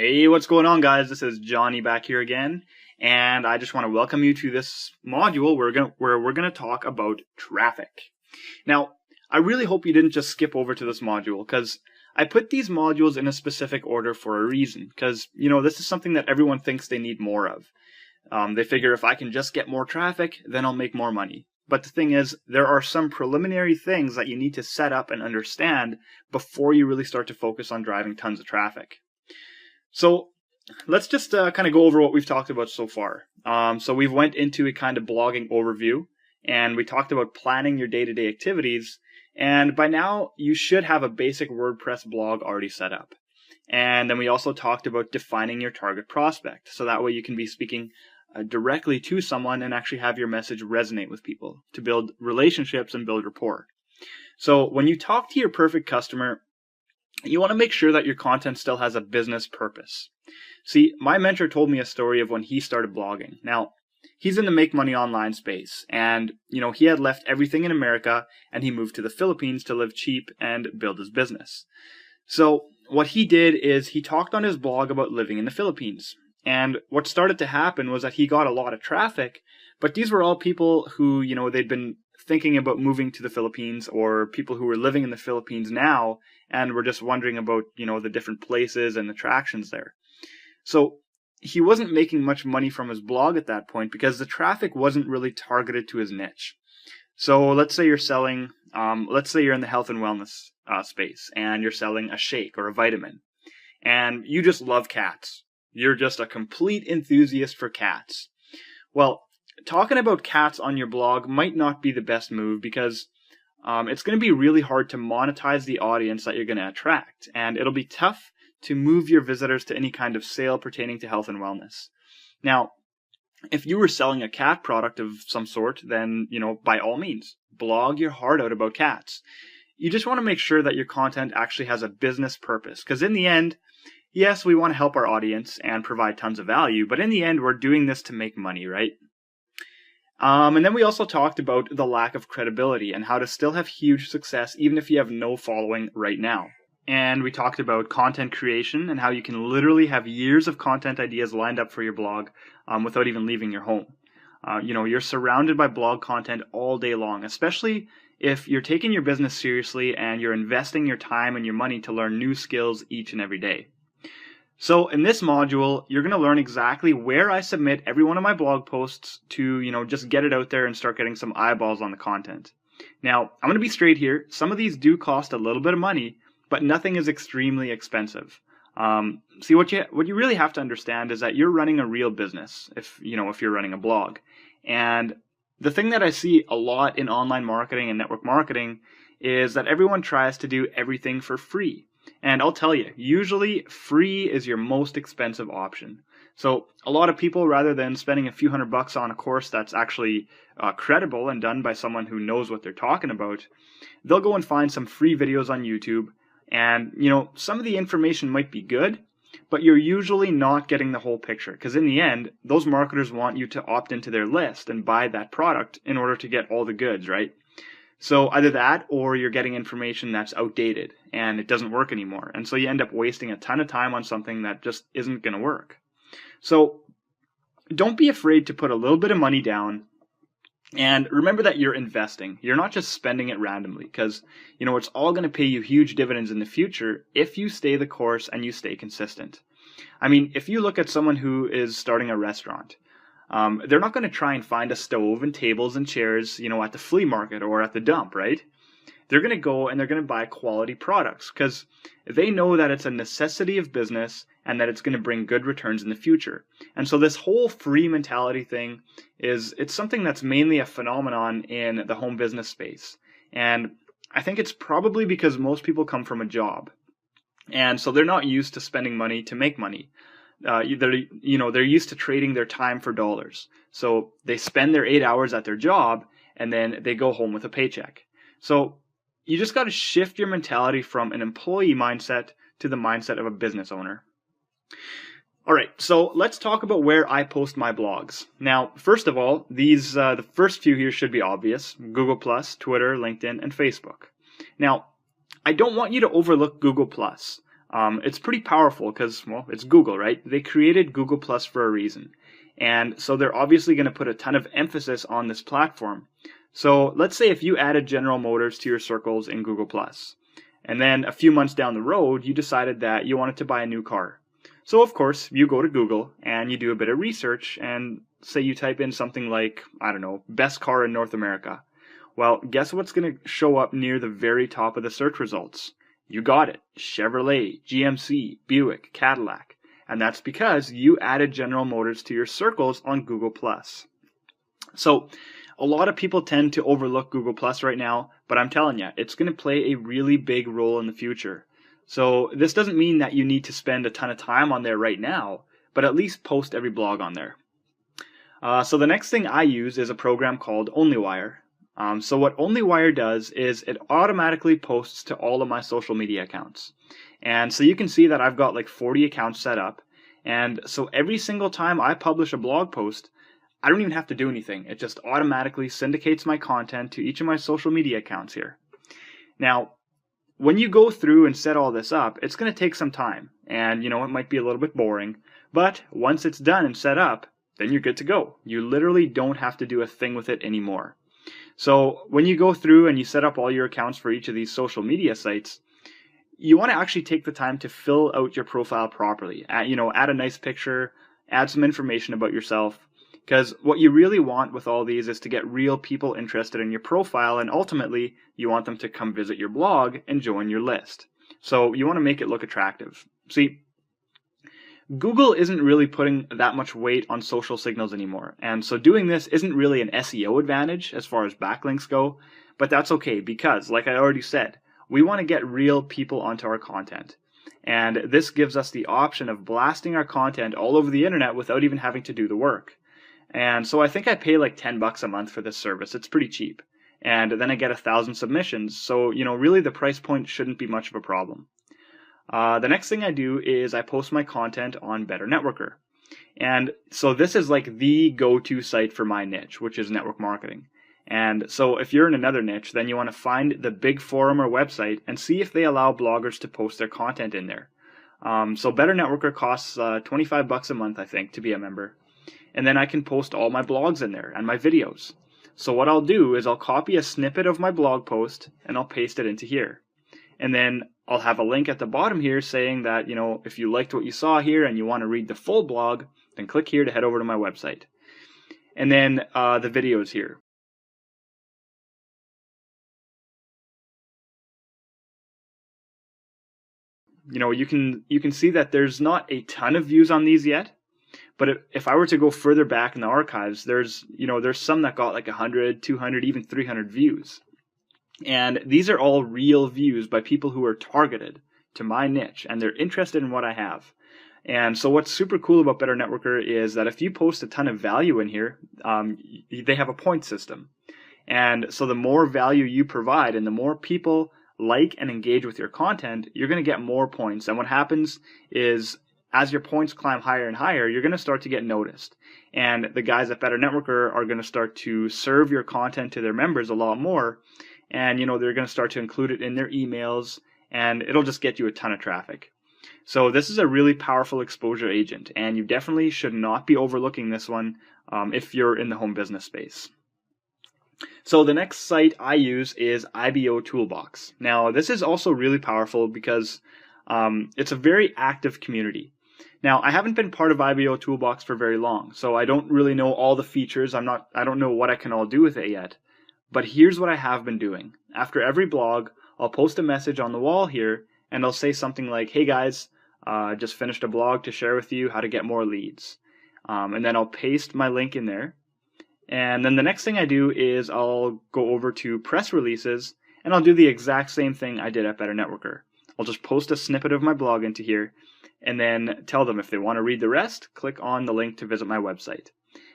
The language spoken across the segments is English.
Hey, what's going on, guys? This is Johnny back here again, and I just want to welcome you to this module where we're gonna talk about traffic. Now, I really hope you didn't just skip over to this module, because I put these modules in a specific order for a reason, because, this is something that everyone thinks they need more of. They figure if I can just get more traffic, then I'll make more money. But the thing is, there are some preliminary things that you need to set up and understand before you really start to focus on driving tons of traffic. So let's just kind of go over what we've talked about so far. So we've went into a kind of blogging overview, and we talked about planning your day-to-day activities. And by now, you should have a basic WordPress blog already set up. And then we also talked about defining your target prospect. So that way you can be speaking directly to someone and actually have your message resonate with people to build relationships and build rapport. So when you talk to your perfect customer, you want to make sure that your content still has a business purpose. See, my mentor told me a story of when he started blogging. Now, he's in the make money online space, and he had left everything in America and he moved to the Philippines to live cheap and build his business. So what he did is he talked on his blog about living in the Philippines. And what started to happen was that he got a lot of traffic, but these were all people who, they'd been thinking about moving to the Philippines, or people who were living in the Philippines now and were just wondering about, the different places and attractions there. So he wasn't making much money from his blog at that point because the traffic wasn't really targeted to his niche. So let's say you're selling, let's say you're in the health and wellness space and you're selling a shake or a vitamin, and you just love cats. You're just a complete enthusiast for cats. Well, talking about cats on your blog might not be the best move because it's going to be really hard to monetize the audience that you're going to attract, and it'll be tough to move your visitors to any kind of sale pertaining to health and wellness. Now, if you were selling a cat product of some sort, then, by all means, blog your heart out about cats. You just want to make sure that your content actually has a business purpose, because in the end, yes, we want to help our audience and provide tons of value, but in the end, we're doing this to make money, right? And then we also talked about the lack of credibility and how to still have huge success even if you have no following right now. And we talked about content creation and how you can literally have years of content ideas lined up for your blog without even leaving your home. You're surrounded by blog content all day long, especially if you're taking your business seriously and you're investing your time and your money to learn new skills each and every day. So in this module, you're going to learn exactly where I submit every one of my blog posts to, just get it out there and start getting some eyeballs on the content. Now, I'm going to be straight here. Some of these do cost a little bit of money, but nothing is extremely expensive. See, what you really have to understand is that you're running a real business if you're running a blog. And the thing that I see a lot in online marketing and network marketing is that everyone tries to do everything for free. And I'll tell you, usually free is your most expensive option. So a lot of people, rather than spending a few $100 on a course that's actually credible and done by someone who knows what they're talking about, they'll go and find some free videos on YouTube. And, some of the information might be good, but you're usually not getting the whole picture. Because in the end, those marketers want you to opt into their list and buy that product in order to get all the goods, right? So either that or you're getting information that's outdated and it doesn't work anymore. And so you end up wasting a ton of time on something that just isn't going to work. So don't be afraid to put a little bit of money down, and remember that you're investing. You're not just spending it randomly, because it's all going to pay you huge dividends in the future if you stay the course and you stay consistent. I mean, if you look at someone who is starting a restaurant, they're not going to try and find a stove and tables and chairs, at the flea market or at the dump, right? They're going to go and they're going to buy quality products because they know that it's a necessity of business and that it's going to bring good returns in the future. And so this whole free mentality thing it's something that's mainly a phenomenon in the home business space. And I think it's probably because most people come from a job. And so they're not used to spending money to make money. They're used to trading their time for dollars. So they spend their 8 hours at their job and then they go home with a paycheck. So you just got to shift your mentality from an employee mindset to the mindset of a business owner. All right, so let's talk about where I post my blogs. Now, first of all, these the first few here should be obvious: Google+, Twitter, LinkedIn, and Facebook. Now, I don't want you to overlook Google+. It's pretty powerful because, well, it's Google, right? They created Google Plus for a reason. And so they're obviously going to put a ton of emphasis on this platform. So let's say if you added General Motors to your circles in Google Plus, and then a few months down the road, you decided that you wanted to buy a new car. So of course, you go to Google and you do a bit of research and say you type in something like, I don't know, best car in North America. Well, guess what's going to show up near the very top of the search results? You got it. Chevrolet, GMC, Buick, Cadillac. And that's because you added General Motors to your circles on Google+. So a lot of people tend to overlook Google+ right now, but I'm telling you, it's going to play a really big role in the future. So this doesn't mean that you need to spend a ton of time on there right now, but at least post every blog on there. So the next thing I use is a program called OnlyWire. So what OnlyWire does is it automatically posts to all of my social media accounts. And so you can see that I've got like 40 accounts set up. And so every single time I publish a blog post, I don't even have to do anything. It just automatically syndicates my content to each of my social media accounts here. Now, when you go through and set all this up, it's going to take some time. And, it might be a little bit boring. But once it's done and set up, then you're good to go. You literally don't have to do a thing with it anymore. So when you go through and you set up all your accounts for each of these social media sites, you want to actually take the time to fill out your profile properly. Add a nice picture, add some information about yourself. Because what you really want with all these is to get real people interested in your profile, and ultimately you want them to come visit your blog and join your list. So you want to make it look attractive. See, Google isn't really putting that much weight on social signals anymore, and so doing this isn't really an SEO advantage as far as backlinks go, but that's okay because, like I already said, we want to get real people onto our content. And this gives us the option of blasting our content all over the internet without even having to do the work. And so I think I pay like $10 a month for this service. It's pretty cheap. And then I get 1,000 submissions. So, really the price point shouldn't be much of a problem. The next thing I do is I post my content on Better Networker. And so this is like the go-to site for my niche, which is network marketing. And so if you're in another niche, then you want to find the big forum or website and see if they allow bloggers to post their content in there. So Better Networker costs $25 a month, I think, to be a member. And then I can post all my blogs in there and my videos. So what I'll do is I'll copy a snippet of my blog post and I'll paste it into here. And then I'll have a link at the bottom here saying that, if you liked what you saw here and you want to read the full blog, then click here to head over to my website. And then the videos here. You can see that there's not a ton of views on these yet. But if I were to go further back in the archives, there's some that got like 100, 200, even 300 views. And these are all real views by people who are targeted to my niche, and they're interested in what I have. And so what's super cool about Better Networker is that if you post a ton of value in here, they have a point system. And so the more value you provide and the more people like and engage with your content, you're going to get more points. And what happens is, as your points climb higher and higher, you're going to start to get noticed. And the guys at Better Networker are going to start to serve your content to their members a lot more. And, they're going to start to include it in their emails, and it'll just get you a ton of traffic. So this is a really powerful exposure agent, and you definitely should not be overlooking this one if you're in the home business space. So the next site I use is IBO Toolbox. Now, this is also really powerful because it's a very active community. Now, I haven't been part of IBO Toolbox for very long, so I don't really know all the features. I don't know what I can all do with it yet. But here's what I have been doing. After every blog, I'll post a message on the wall here, and I'll say something like, hey guys, just finished a blog to share with you how to get more leads. And then I'll paste my link in there. And then the next thing I do is I'll go over to press releases, and I'll do the exact same thing I did at Better Networker. I'll just post a snippet of my blog into here, and then tell them if they want to read the rest, click on the link to visit my website.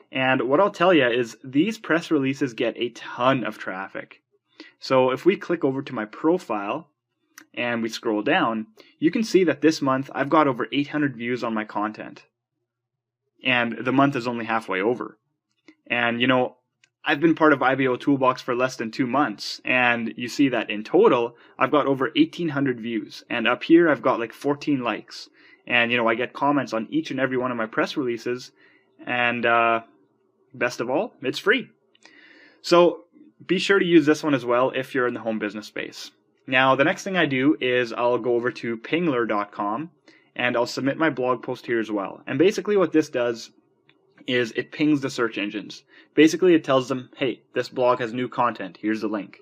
And what I'll tell you is these press releases get a ton of traffic. So if we click over to my profile and we scroll down, you can see that this month I've got over 800 views on my content. And the month is only halfway over. And I've been part of IBO Toolbox for less than 2 months, and you see that in total, I've got over 1,800 views, and up here I've got like 14 likes. And, I get comments on each and every one of my press releases, and best of all, it's free. So be sure to use this one as well if you're in the home business space. Now, the next thing I do is I'll go over to pingler.com, and I'll submit my blog post here as well. And basically what this does is it pings the search engines. Basically, it tells them, hey, this blog has new content. Here's the link.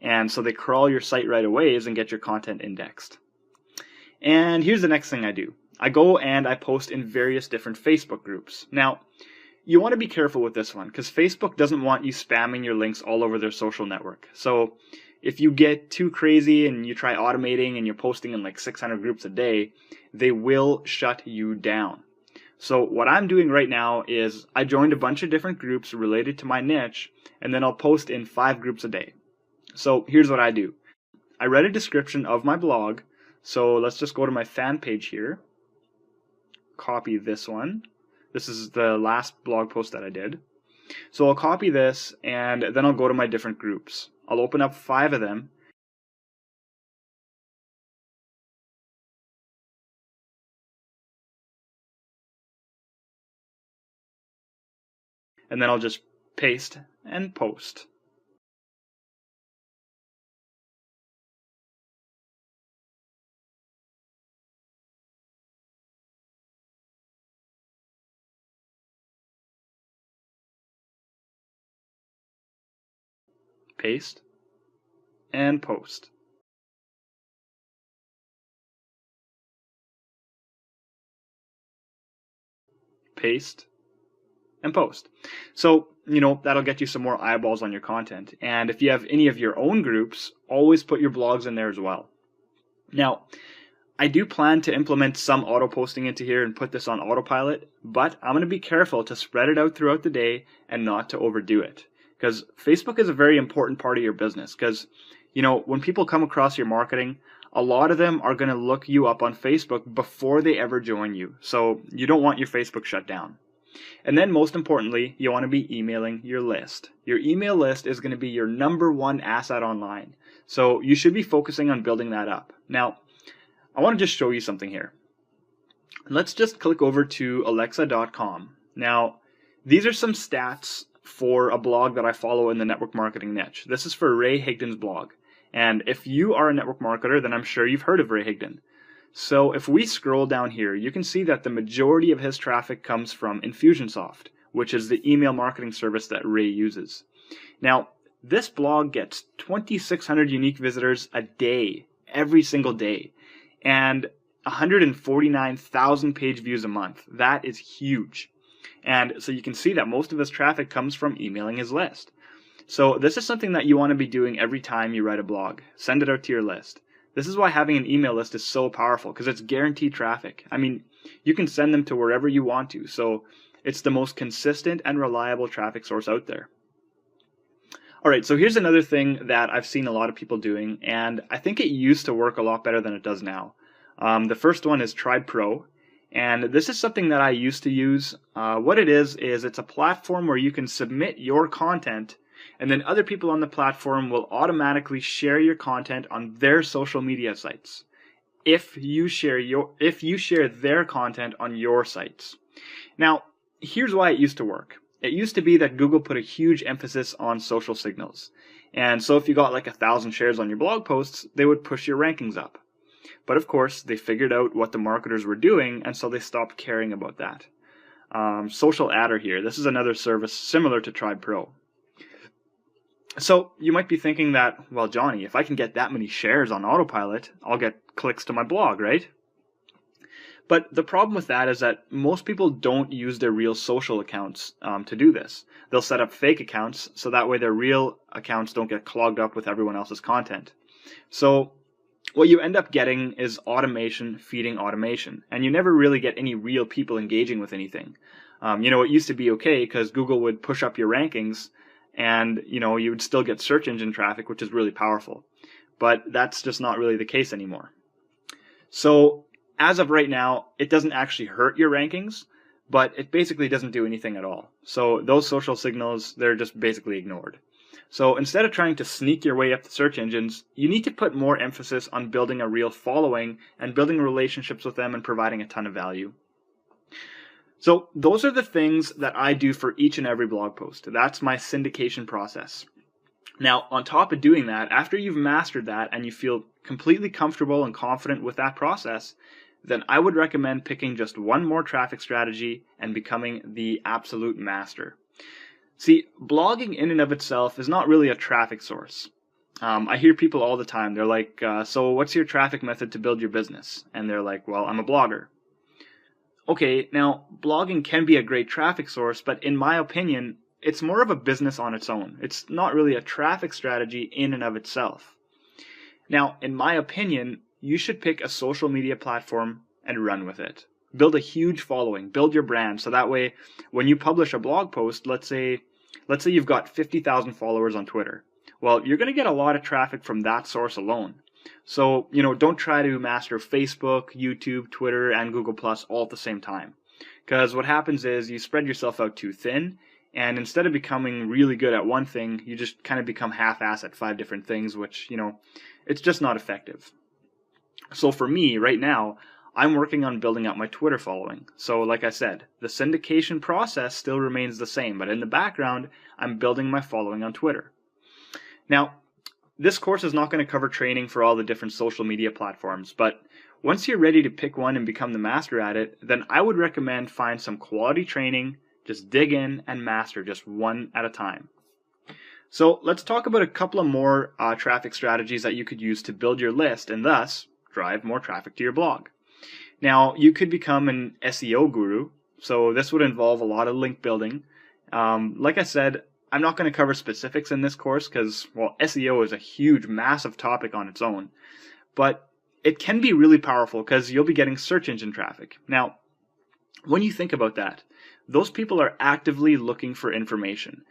And so they crawl your site right away and get your content indexed. And here's the next thing I do. I go and I post in various different Facebook groups. Now, you want to be careful with this one because Facebook doesn't want you spamming your links all over their social network. So if you get too crazy and you try automating and you're posting in like 600 groups a day, they will shut you down. So what I'm doing right now is I joined a bunch of different groups related to my niche, and then I'll post in 5 groups a day. So here's what I do. I read a description of my blog. So let's just go to my fan page here. Copy this one. This is the last blog post that I did. So I'll copy this, and then I'll go to my different groups. I'll open up 5 of them. And then I'll just paste and post. Paste and post. Paste and post. So, that'll get you some more eyeballs on your content. And if you have any of your own groups, always put your blogs in there as well. Now, I do plan to implement some auto posting into here and put this on autopilot, but I'm going to be careful to spread it out throughout the day and not to overdo it. Because Facebook is a very important part of your business. Because, when people come across your marketing, a lot of them are going to look you up on Facebook before they ever join you. So you don't want your Facebook shut down. And then most importantly, you want to be emailing your list. Your email list is going to be your #1 asset online. So you should be focusing on building that up. Now, I want to just show you something here. Let's just click over to alexa.com. Now, these are some stats for a blog that I follow in the network marketing niche. This is for Ray Higdon's blog. And if you are a network marketer, then I'm sure you've heard of Ray Higdon. So if we scroll down here, you can see that the majority of his traffic comes from Infusionsoft, which is the email marketing service that Ray uses. Now, this blog gets 2,600 unique visitors a day, every single day, and 149,000 page views a month. That is huge. And so you can see that most of his traffic comes from emailing his list. So this is something that you want to be doing every time you write a blog. Send it out to your list. This is why having an email list is so powerful, because it's guaranteed traffic. I mean, you can send them to wherever you want to, so it's the most consistent and reliable traffic source out there. All right, so here's another thing that I've seen a lot of people doing, and I think it used to work a lot better than it does now. The first one is Tribe Pro, and this is something that I used to use. What it is it's a platform where you can submit your content, and then other people on the platform will automatically share your content on their social media sites if you share their content on your sites. Now, here's why it used to work. It used to be that Google put a huge emphasis on social signals. And so if you got like 1,000 shares on your blog posts, they would push your rankings up. But of course, they figured out what the marketers were doing, and so they stopped caring about that. Social Adder here. This is another service similar to Tribe Pro. So you might be thinking that, well, Johnny, if I can get that many shares on autopilot, I'll get clicks to my blog, right? But the problem with that is that most people don't use their real social accounts to do this. They'll set up fake accounts so that way their real accounts don't get clogged up with everyone else's content. So what you end up getting is automation feeding automation, and you never really get any real people engaging with anything. It used to be okay because Google would push up your rankings, and you would still get search engine traffic, which is really powerful. But that's just not really the case anymore. So as of right now, it doesn't actually hurt your rankings, but it basically doesn't do anything at all. So those social signals, they're just basically ignored. So instead of trying to sneak your way up the search engines, you need to put more emphasis on building a real following and building relationships with them and providing a ton of value. So those are the things that I do for each and every blog post. That's my syndication process. Now, on top of doing that, after you've mastered that and you feel completely comfortable and confident with that process, then I would recommend picking just one more traffic strategy and becoming the absolute master. See, blogging in and of itself is not really a traffic source. I hear people all the time, they're like, so what's your traffic method to build your business? And they're like, well, I'm a blogger. Okay, now, blogging can be a great traffic source, but in my opinion, it's more of a business on its own. It's not really a traffic strategy in and of itself. Now, in my opinion, you should pick a social media platform and run with it. Build a huge following, build your brand, so that way when you publish a blog post, let's say you've got 50,000 followers on Twitter. Well, you're going to get a lot of traffic from that source alone. So, don't try to master Facebook, YouTube, Twitter, and Google Plus all at the same time. Because what happens is you spread yourself out too thin, and instead of becoming really good at one thing, you just kind of become half-ass at 5 different things, which, it's just not effective. So for me, right now, I'm working on building up my Twitter following. So like I said, the syndication process still remains the same, but in the background, I'm building my following on Twitter. Now, this course is not going to cover training for all the different social media platforms, but once you're ready to pick one and become the master at it, then I would recommend find some quality training, just dig in and master just one at a time. So let's talk about a couple of more traffic strategies that you could use to build your list and thus drive more traffic to your blog. Now, you could become an SEO guru, so this would involve a lot of link building. Like I said, I'm not going to cover specifics in this course because, well, SEO is a huge, massive topic on its own. But it can be really powerful because you'll be getting search engine traffic. Now, when you think about that, those people are actively looking for information.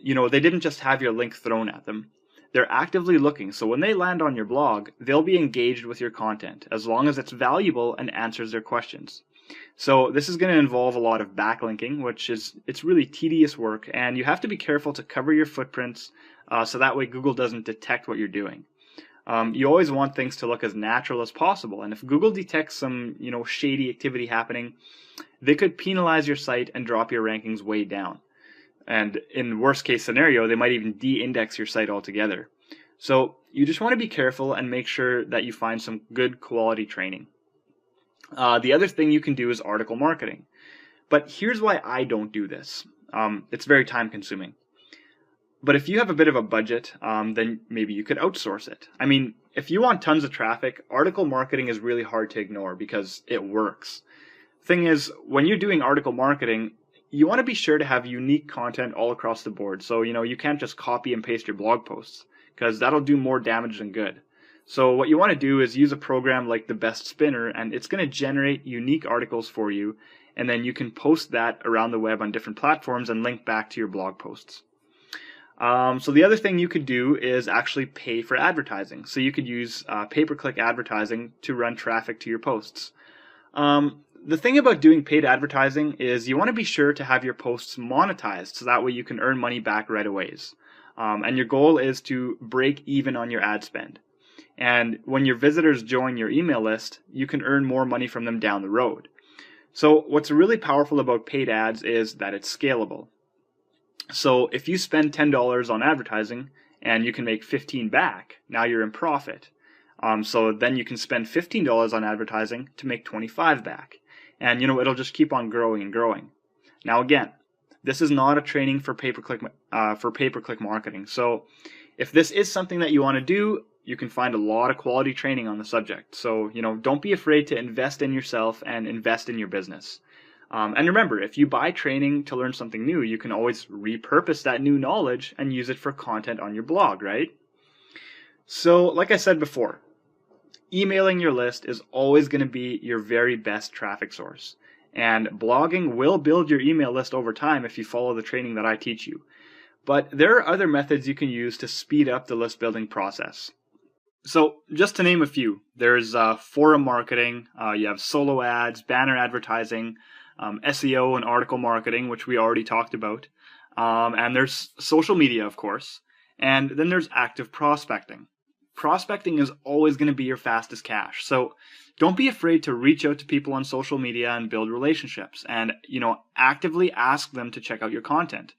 They didn't just have your link thrown at them. They're actively looking, so when they land on your blog, they'll be engaged with your content as long as it's valuable and answers their questions. So this is going to involve a lot of backlinking, it's really tedious work, and you have to be careful to cover your footprints so that way Google doesn't detect what you're doing. You always want things to look as natural as possible, and if Google detects some shady activity happening, they could penalize your site and drop your rankings way down. And in worst case scenario, they might even de-index your site altogether. So you just want to be careful and make sure that you find some good quality training. The other thing you can do is article marketing. But here's why I don't do this. It's very time consuming. But if you have a bit of a budget, then maybe you could outsource it. I mean, if you want tons of traffic, article marketing is really hard to ignore because it works. Thing is, when you're doing article marketing, you want to be sure to have unique content all across the board. So, you can't just copy and paste your blog posts because that'll do more damage than good. So what you want to do is use a program like the Best Spinner, and it's going to generate unique articles for you, and then you can post that around the web on different platforms and link back to your blog posts. So the other thing you could do is actually pay for advertising. So you could use pay-per-click advertising to run traffic to your posts. The thing about doing paid advertising is you want to be sure to have your posts monetized so that way you can earn money back right away. And your goal is to break even on your ad spend. And when your visitors join your email list, you can earn more money from them down the road. So what's really powerful about paid ads is that it's scalable. So if you spend $10 on advertising and you can make 15 back, now you're in profit. So then you can spend $15 on advertising to make 25 back. And it'll just keep on growing and growing. Now again, this is not a training for pay-per-click marketing. So if this is something that you want to do, you can find a lot of quality training on the subject. So, don't be afraid to invest in yourself and invest in your business. And remember, if you buy training to learn something new, you can always repurpose that new knowledge and use it for content on your blog, right? So, like I said before, emailing your list is always going to be your very best traffic source. And blogging will build your email list over time if you follow the training that I teach you. But there are other methods you can use to speed up the list building process. So just to name a few, there's forum marketing, you have solo ads, banner advertising, SEO and article marketing, which we already talked about. And there's social media, of course. And then there's active prospecting. Prospecting is always going to be your fastest cash. So don't be afraid to reach out to people on social media and build relationships and, actively ask them to check out your content.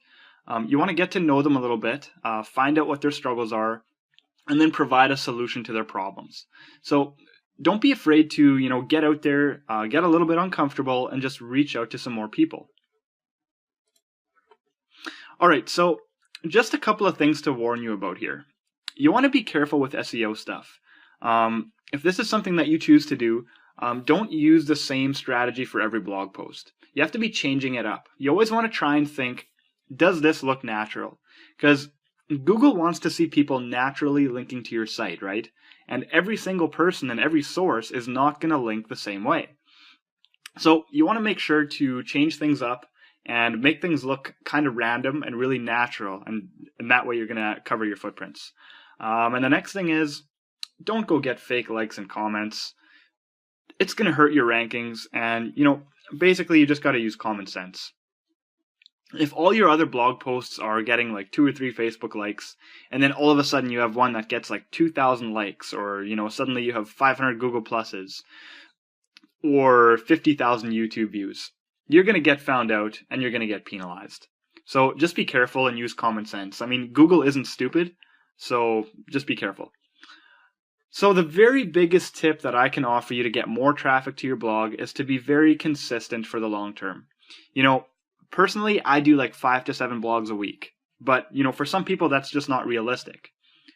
You want to get to know them a little bit, find out what their struggles are, and then provide a solution to their problems. So don't be afraid to, get out there, get a little bit uncomfortable, and just reach out to some more people. All right, so just a couple of things to warn you about here. You want to be careful with SEO stuff. If this is something that you choose to do, don't use the same strategy for every blog post. You have to be changing it up. You always want to try and think, does this look natural? Because Google wants to see people naturally linking to your site, right? And every single person and every source is not going to link the same way. So you want to make sure to change things up and make things look kind of random and really natural. And that way you're going to cover your footprints. And the next thing is, don't go get fake likes and comments. It's going to hurt your rankings. And, basically you just got to use common sense. If all your other blog posts are getting like 2 or 3 Facebook likes, and then all of a sudden you have one that gets like 2,000 likes, or, suddenly you have 500 Google Pluses, or 50,000 YouTube views, you're going to get found out and you're going to get penalized. So just be careful and use common sense. I mean, Google isn't stupid, so just be careful. So the very biggest tip that I can offer you to get more traffic to your blog is to be very consistent for the long term. Personally, I do like 5 to 7 blogs a week. But, for some people, that's just not realistic.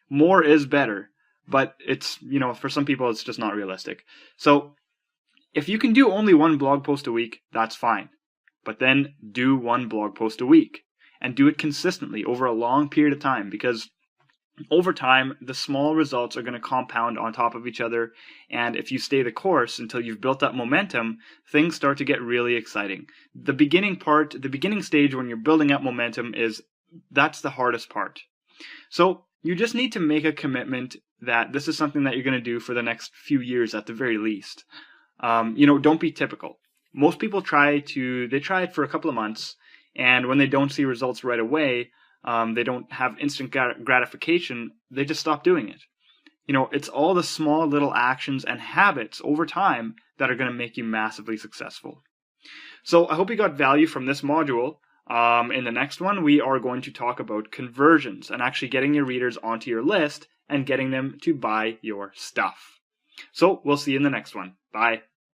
More is better, but it's, for some people, it's just not realistic. So if you can do only 1 blog post a week, that's fine. But then do 1 blog post a week and do it consistently over a long period of time, because over time, the small results are going to compound on top of each other, and if you stay the course until you've built up momentum, things start to get really exciting. The beginning stage when you're building up momentum that's the hardest part. So you just need to make a commitment that this is something that you're going to do for the next few years at the very least. Don't be typical. Most people try it for a couple of months, and when they don't see results right away, they don't have instant gratification, they just stop doing it. It's all the small little actions and habits over time that are going to make you massively successful. So I hope you got value from this module. In the next one, we are going to talk about conversions and actually getting your readers onto your list and getting them to buy your stuff. So we'll see you in the next one. Bye.